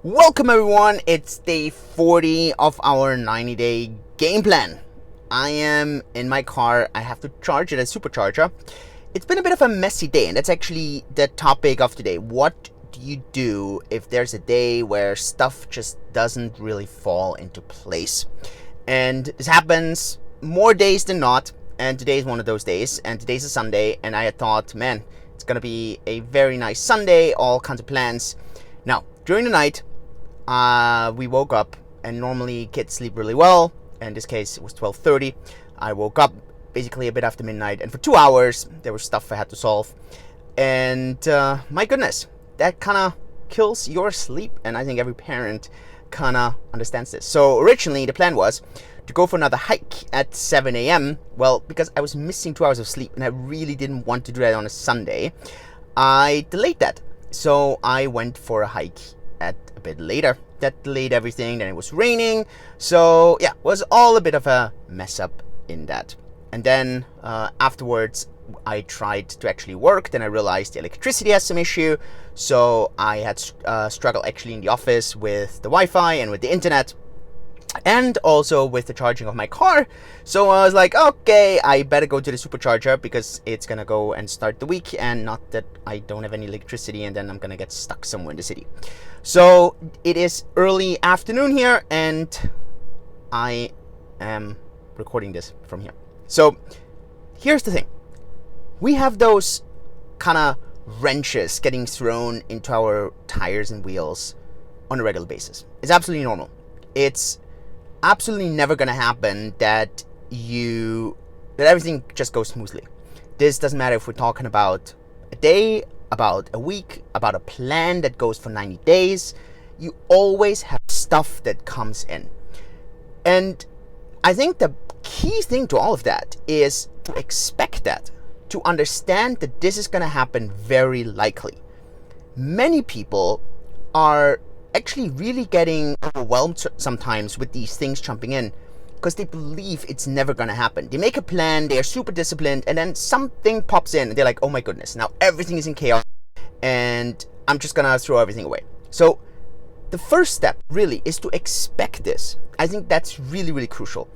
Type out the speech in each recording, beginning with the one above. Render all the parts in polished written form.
Welcome everyone, it's day 40 of our 90-day game plan. I am in my car. I have to charge it as supercharger. It's been a bit of a messy day, and that's actually the topic of today. What do you do if there's a day where stuff just doesn't really fall into place? And this happens more days than not, and today is one of those days, and today's a Sunday, and I had thought, man, it's gonna be a very nice Sunday, all kinds of plans. Now, during the night, we woke up, and normally kids sleep really well. In this case, it was 12:30. I woke up basically a bit after midnight, and for 2 hours, there was stuff I had to solve. And my goodness, that kind of kills your sleep, and I think every parent kind of understands this. So originally, the plan was to go for another hike at 7 a.m. Well, because I was missing 2 hours of sleep, and I really didn't want to do that on a Sunday, I delayed that. So I went for a hike at a bit later. That delayed everything. Then it was raining, so yeah, it was all a bit of a mess up in that. And then afterwards, I tried to actually work. Then I realized the electricity has some issue, so I had struggled actually in the office with the Wi-Fi and with the internet, and also with the charging of my car. So I was like, okay, I better go to the supercharger because it's gonna go and start the week, and not that I don't have any electricity and then I'm gonna get stuck somewhere in the city. So it is early afternoon here, and I am recording this from here. So here's the thing. We have those kind of wrenches getting thrown into our tires and wheels on a regular basis. It's absolutely normal. It's absolutely never going to happen that everything just goes smoothly. This doesn't matter if we're talking about a day, about a week, about a plan that goes for 90 days. You always have stuff that comes in. And I think the key thing to all of that is to expect that, to understand that this is going to happen very likely. Many people are actually really getting overwhelmed sometimes with these things jumping in because they believe it's never going to happen. They make a plan, they're super disciplined, and then something pops in and they're like, oh my goodness, now everything is in chaos and I'm just going to throw everything away. So the first step really is to expect this. I think that's really, really crucial.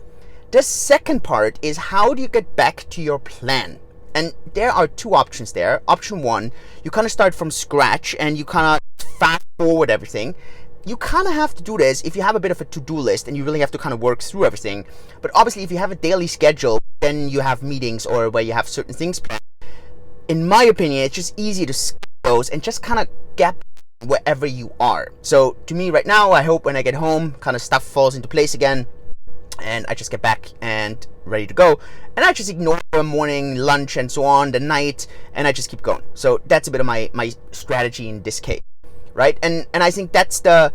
The second part is, how do you get back to your plan? And there are two options there. Option one, you kind of start from scratch and you kind of fast forward everything. You kind of have to do this if you have a bit of a to-do list and you really have to kind of work through everything. But obviously, if you have a daily schedule, then you have meetings or where you have certain things planned. In my opinion, it's just easy to skip those and just kind of get wherever you are. So to me right now, I hope when I get home, kind of stuff falls into place again, and I just get back and ready to go. And I just ignore the morning, lunch, and so on, the night, and I just keep going. So that's a bit of my strategy in this case, right? And I think that's the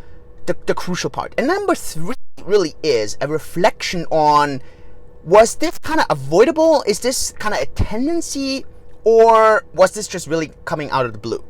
crucial part. And number three really is a reflection on, was this kind of avoidable? Is this kind of a tendency, or was this just really coming out of the blue?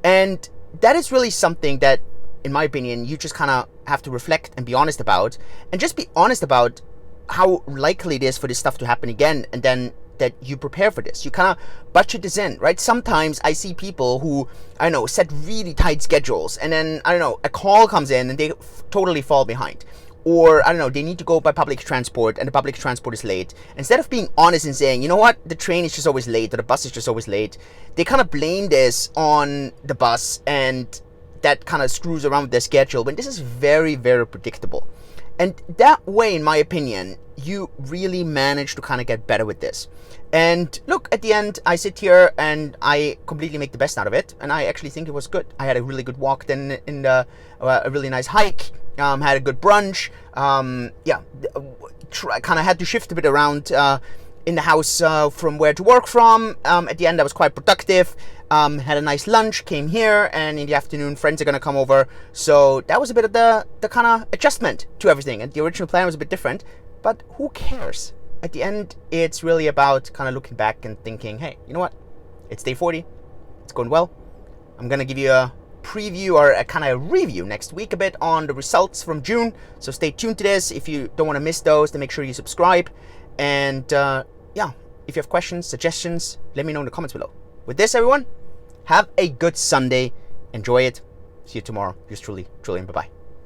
And that is really something that, in my opinion, you just kind of have to reflect and be honest about, and just be honest about how likely it is for this stuff to happen again, and then that you prepare for this. You kind of budget this in, right? Sometimes I see people who, I don't know, set really tight schedules, and then, I don't know, a call comes in and they totally fall behind. Or, I don't know, they need to go by public transport and the public transport is late. Instead of being honest and saying, you know what, the train is just always late or the bus is just always late, they kind of blame this on the bus, and that kind of screws around with their schedule. But this is very, very predictable. And that way, in my opinion, you really manage to kind of get better with this. And look, at the end, I sit here and I completely make the best out of it. And I actually think it was good. I had a really good walk then in a really nice hike. Had a good brunch. Kind of had to shift a bit around in the house from where to work from. At the end, I was quite productive. Had a nice lunch, came here, and in the afternoon, friends are going to come over. So that was a bit of the kind of adjustment to everything. And the original plan was a bit different, but who cares? At the end, it's really about kind of looking back and thinking, hey, you know what? It's day 40. It's going well. I'm going to give you a preview or a kind of review next week a bit on the results from June. So stay tuned to this. If you don't want to miss those, then make sure you subscribe. And if you have questions, suggestions, let me know in the comments below. With this, everyone, have a good Sunday. Enjoy it. See you tomorrow. Yours truly, Julian. Bye-bye.